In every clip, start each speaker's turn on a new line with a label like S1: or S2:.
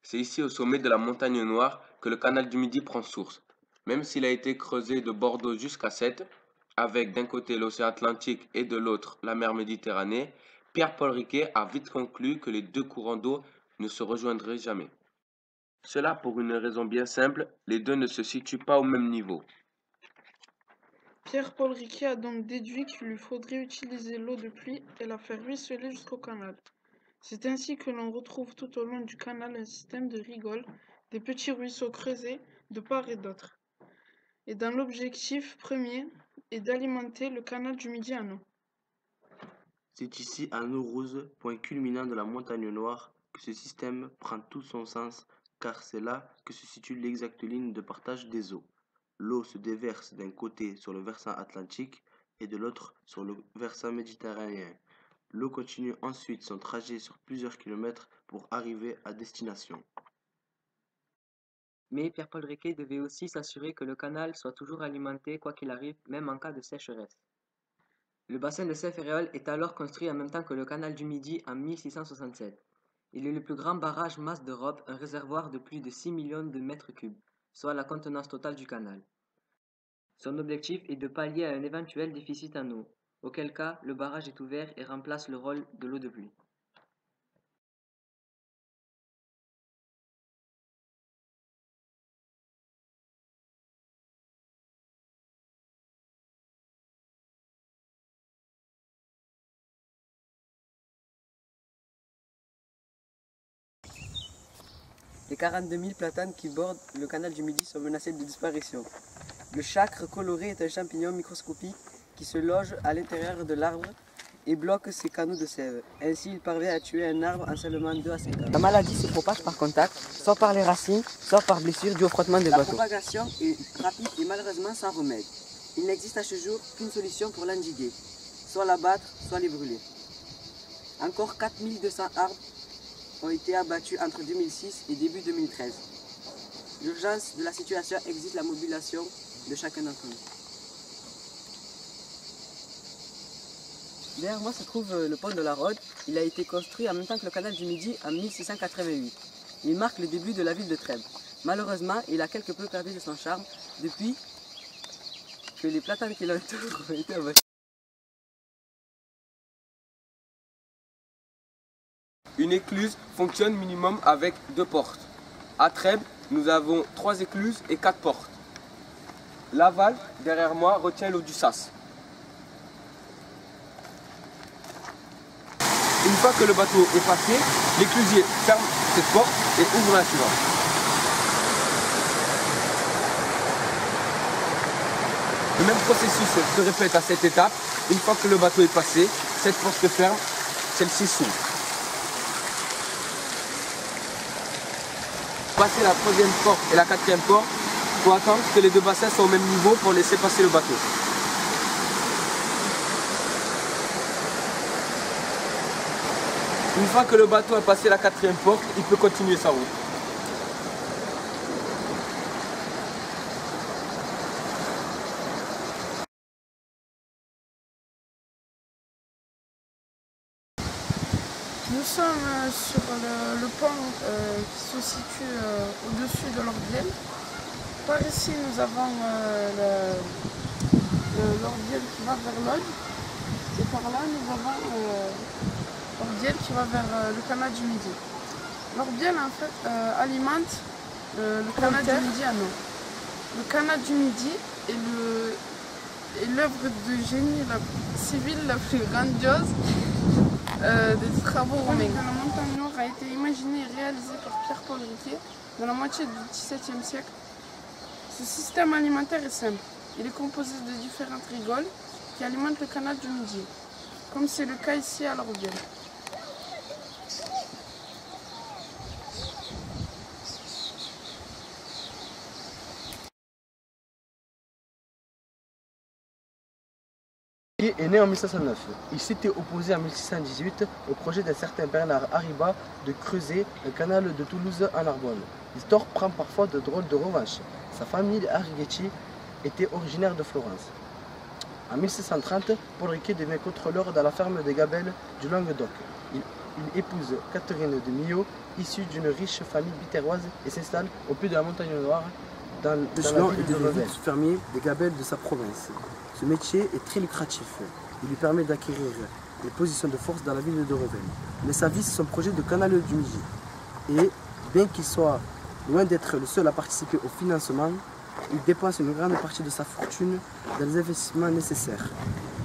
S1: C'est ici au sommet de la montagne Noire que le canal du Midi prend source. Même s'il a été creusé de Bordeaux jusqu'à Sète, avec d'un côté l'océan Atlantique et de l'autre la mer Méditerranée, Pierre-Paul Riquet a vite conclu que les deux courants d'eau ne se rejoindraient jamais. Cela pour une raison bien simple, les deux ne se situent pas au même niveau.
S2: Pierre-Paul Riquet a donc déduit qu'il lui faudrait utiliser l'eau de pluie et la faire ruisseler jusqu'au canal. C'est ainsi que l'on retrouve tout au long du canal un système de rigoles, des petits ruisseaux creusés de part et d'autre, et dont l'objectif premier est d'alimenter le canal du Midi en eau.
S3: C'est ici à Naurouse, point culminant de la montagne Noire, que ce système prend tout son sens, car c'est là que se situe l'exacte ligne de partage des eaux. L'eau se déverse d'un côté sur le versant atlantique et de l'autre sur le versant méditerranéen. L'eau continue ensuite son trajet sur plusieurs kilomètres pour arriver à destination.
S4: Mais Pierre-Paul Riquet devait aussi s'assurer que le canal soit toujours alimenté quoi qu'il arrive, même en cas de sécheresse. Le bassin de Saint-Ferréol est alors construit en même temps que le canal du Midi en 1667. Il est le plus grand barrage masse d'Europe, un réservoir de plus de 6 millions de mètres cubes, soit la contenance totale du canal. Son objectif est de pallier à un éventuel déficit en eau, auquel cas le barrage est ouvert et remplace le rôle de l'eau de pluie. Les 42 000 platanes qui bordent le canal du Midi sont menacés de disparition. Le chacre coloré est un champignon microscopique qui se loge à l'intérieur de l'arbre et bloque ses canaux de sève. Ainsi, il parvient à tuer un arbre en seulement 2 à 5 ans. La maladie se propage par contact, soit par les racines, soit par blessure due au frottement des bateaux. La propagation est rapide et malheureusement sans remède. Il n'existe à ce jour qu'une solution pour l'endiguer, soit l'abattre, soit les brûler. Encore 4200 arbres ont été abattus entre 2006 et début 2013. L'urgence de la situation exige la mobilisation de chacun d'entre nous. Derrière moi se trouve le pont de la Rhôde. Il a été construit en même temps que le canal du Midi en 1688. Il marque le début de la ville de Trèbes. Malheureusement, il a quelque peu perdu de son charme depuis que les platanes qui l'entourent ont été abattus.
S1: Une écluse fonctionne minimum avec 2 portes. À Trèbes, nous avons 3 écluses et 4 portes. L'aval, derrière moi, retient l'eau du Sas. Une fois que le bateau est passé, l'éclusier ferme cette porte et ouvre la suivante. Le même processus se répète à cette étape. Une fois que le bateau est passé, cette porte se ferme, celle-ci s'ouvre. Passer la 3e porte et la 4e porte, il faut attendre que les 2 bassins soient au même niveau pour laisser passer le bateau. Une fois que le bateau a passé la 4e porte, il peut continuer sa route.
S2: Nous sommes sur le pont qui se situe au-dessus de l'Orbiel. Par ici, nous avons l'Orbiel qui va vers l'Aude. Et par là, nous avons l'Orbiel qui va vers le canal du Midi. L'Orbiel, en fait, alimente le canal du Midi en eau. Le canal du Midi est l'œuvre de génie civile la plus grandiose des travaux romains. La montagne Noire a été imaginée et réalisée par Pierre-Paul Riquet dans la moitié du XVIIe siècle. Ce système alimentaire est simple. Il est composé de différentes rigoles qui alimentent le canal du Midi, comme c'est le cas ici à l'Orbiel.
S3: Riquet est né en 1509. Il s'était opposé en 1618 au projet d'un certain Bernard Arribat de creuser le canal de Toulouse en Narbonne. L'histoire prend parfois de drôles de revanches. Sa famille, les Arrighetti, était originaire de Florence. En 1630, Paul Riquet devient contrôleur dans la ferme des Gabelles du Languedoc. il épouse Catherine de Millau, issue d'une riche famille biterroise, et s'installe au pied de la montagne noire dans la ville de Revel. Fermier des gabelles de sa province. Ce métier est très lucratif. Il lui permet d'acquérir des positions de force dans la ville de Revel. Mais sa vie, c'est son projet de canal du Midi. Et bien qu'il soit loin d'être le seul à participer au financement, il dépense une grande partie de sa fortune dans les investissements nécessaires.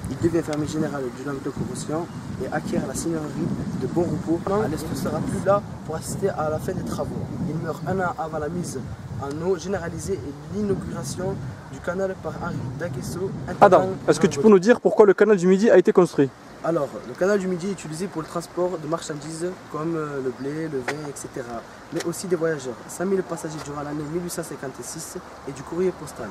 S3: Il devient fermier général du Languedoc-Roussillon et acquiert la seigneurie de Bonrepos. Alès ne sera plus là pour assister à la fin des travaux. Il meurt un an avant la mise en eau généralisée et l'inauguration du canal par Henri d'Aguesseau.
S5: Adam, est-ce que tu peux nous dire pourquoi le canal du Midi a été construit?
S3: Alors, le canal du Midi est utilisé pour le transport de marchandises comme le blé, le vin, etc. Mais aussi des voyageurs. 100 000 passagers durant l'année 1856 et du courrier postal.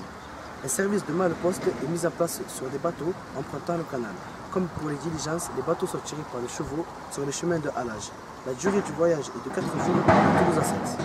S3: Un service de malle-poste est mis en place sur des bateaux empruntant le canal. Comme pour les diligences, les bateaux sont tirés par les chevaux sur les chemins de halage. La durée du voyage est de 4 jours de Toulouse à Sète.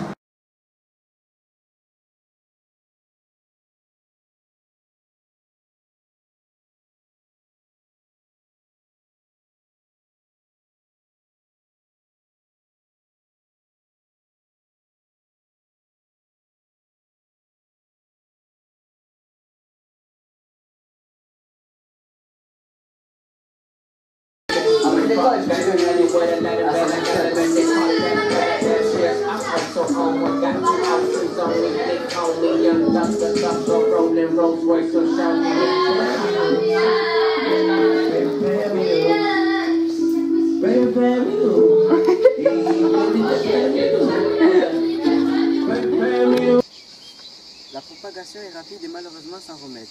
S4: La propagation est rapide et malheureusement sans remède.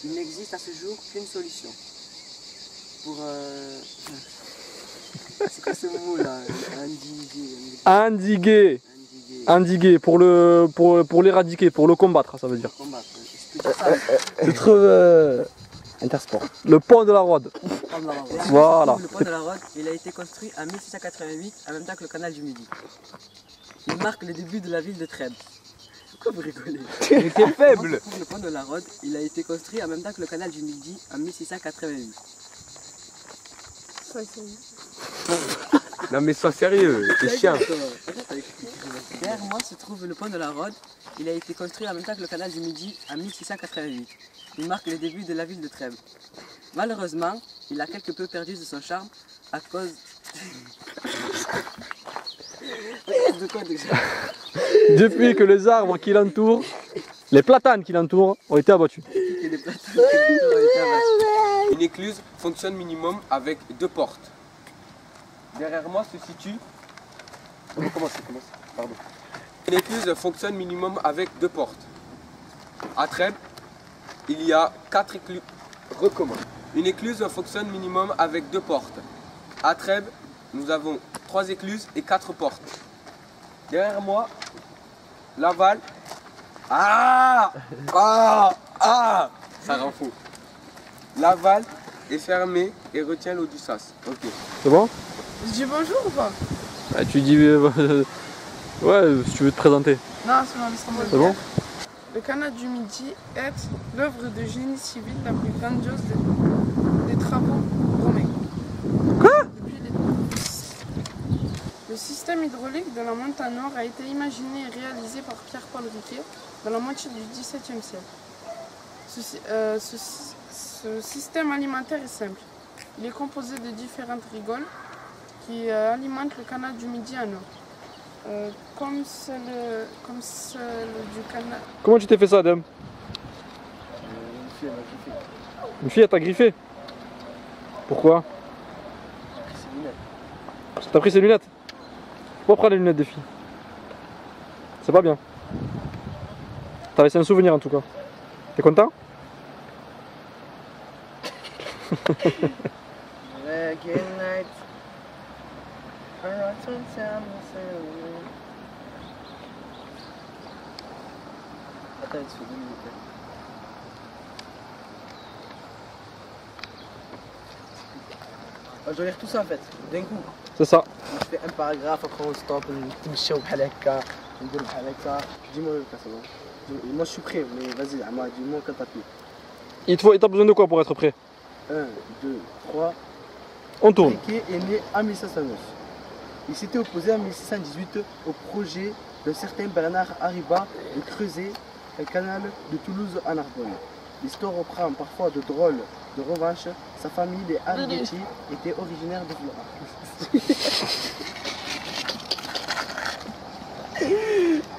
S4: Il n'existe à ce jour qu'une solution. Pour c'est quoi ce mot là?
S5: Endiguer. Endiguer, pour l'éradiquer, pour le combattre, ça veut dire.
S4: Je trouve
S3: Intersport.
S5: Le pont de la Rode. Voilà.
S4: Le pont de la Rode, il a été construit en 1688, en même temps que le canal du Midi. Il marque le début de la ville de Trèbes. Pourquoi vous rigolez?
S5: Il était faible.
S4: Le pont de la Rode, il a été construit en même temps que le canal du Midi, en 1688.
S1: Non mais sois sérieux, c'est chiant.
S4: Derrière moi se trouve le pont de la Rode. Il a été construit en même temps que le canal du Midi en 1688. Il marque le début de la ville de Trèbes. Malheureusement, il a quelque peu perdu de son charme à cause... de quoi déjà?
S5: Depuis que les arbres qui l'entourent, les platanes qui l'entourent, ont été abattus.
S1: Une écluse fonctionne minimum avec 2 portes. Derrière moi se situe... Comment Pardon. Une écluse fonctionne minimum avec 2 portes. À Trèbes, il y a 4 écluses. Recommence. Une écluse fonctionne minimum avec 2 portes. À Trèbes, nous avons 3 écluses et 4 portes. Derrière moi, Laval. Ça rend fou. Laval est fermé et retient l'eau du Sas. Ok.
S5: C'est bon?
S2: Je dis bonjour ou pas?
S5: Bah, tu dis... ouais, si tu veux te présenter.
S2: Non, c'est bon, laisse-moi
S5: C'est bon?
S2: Le canal du Midi est l'œuvre de génie civil la plus grandiose des travaux romains.
S5: Quoi?
S2: Le système hydraulique de la montagne noire a été imaginé et réalisé par Pierre-Paul Riquet dans la moitié du XVIIe siècle. Ce système alimentaire est simple. Il est composé de différentes rigoles qui alimentent le canal du Midi en eau. Comme celle du canal.
S5: Comment tu t'es fait ça, Adam? Une fille, elle t'a griffé? Pourquoi? Parce que t'as pris ses lunettes? Faut pas prendre les lunettes des filles. C'est pas bien. T'as laissé un souvenir en tout cas. T'es content?
S4: Attends, il se fait 2 minutes. Je vais lire tout ça en fait, d'un coup.
S5: C'est ça.
S3: Je fais un paragraphe, après on stop, on تمشيو بحال هكا, ندير بحال هكا. Dis-moi le cas, c'est bon. Moi je suis prêt, mais vas-y, dis-moi quand t'as fini.
S5: T'as besoin de quoi pour être prêt?
S3: 1, 2, 3.
S5: On tourne.
S3: Riquet est né en 1509. Il s'était opposé en 1618 au projet d'un certain Bernard Arribat de creuser un canal de Toulouse en Narbonne. L'histoire reprend parfois de drôles de revanches. Sa famille, les Arrighetti, était originaire de Florac.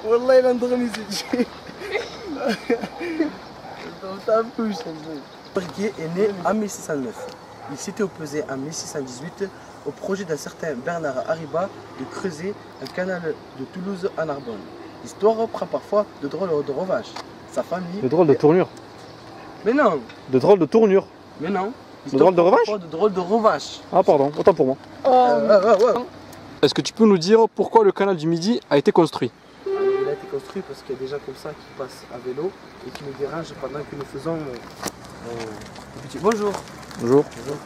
S3: Wallah, il a endormi ce Dieu. Dans ta bouche, Riquet est né en 1609. Il s'était opposé en 1618 au projet d'un certain Bernard Arribat de creuser un canal de Toulouse en Narbonne. L'histoire reprend parfois de drôles de revanches. Sa famille...
S5: De drôles de tournure.
S3: Mais non,
S5: De drôles de tournure.
S3: mais non.
S5: De drôles de revanches?
S3: De drôles de revanches.
S5: Ah pardon, autant pour moi.
S3: Ouais.
S5: Est-ce que tu peux nous dire pourquoi le canal du Midi a été construit?
S3: Il a été construit parce qu'il y a des gens comme ça qui passent à vélo et qui nous dérangent pendant que nous faisons des petits bonjour.
S5: Bonjour.
S3: Bonjour.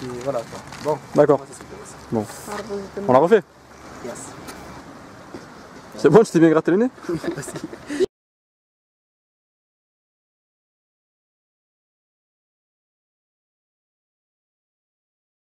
S3: Et voilà quoi. Bon.
S5: D'accord.
S3: Ça, c'est intéressant.
S5: Bon.
S2: عرض
S5: On l'a refait.
S3: Yes.
S5: C'est bon, tu t'es bien gratté le nez?
S3: Merci.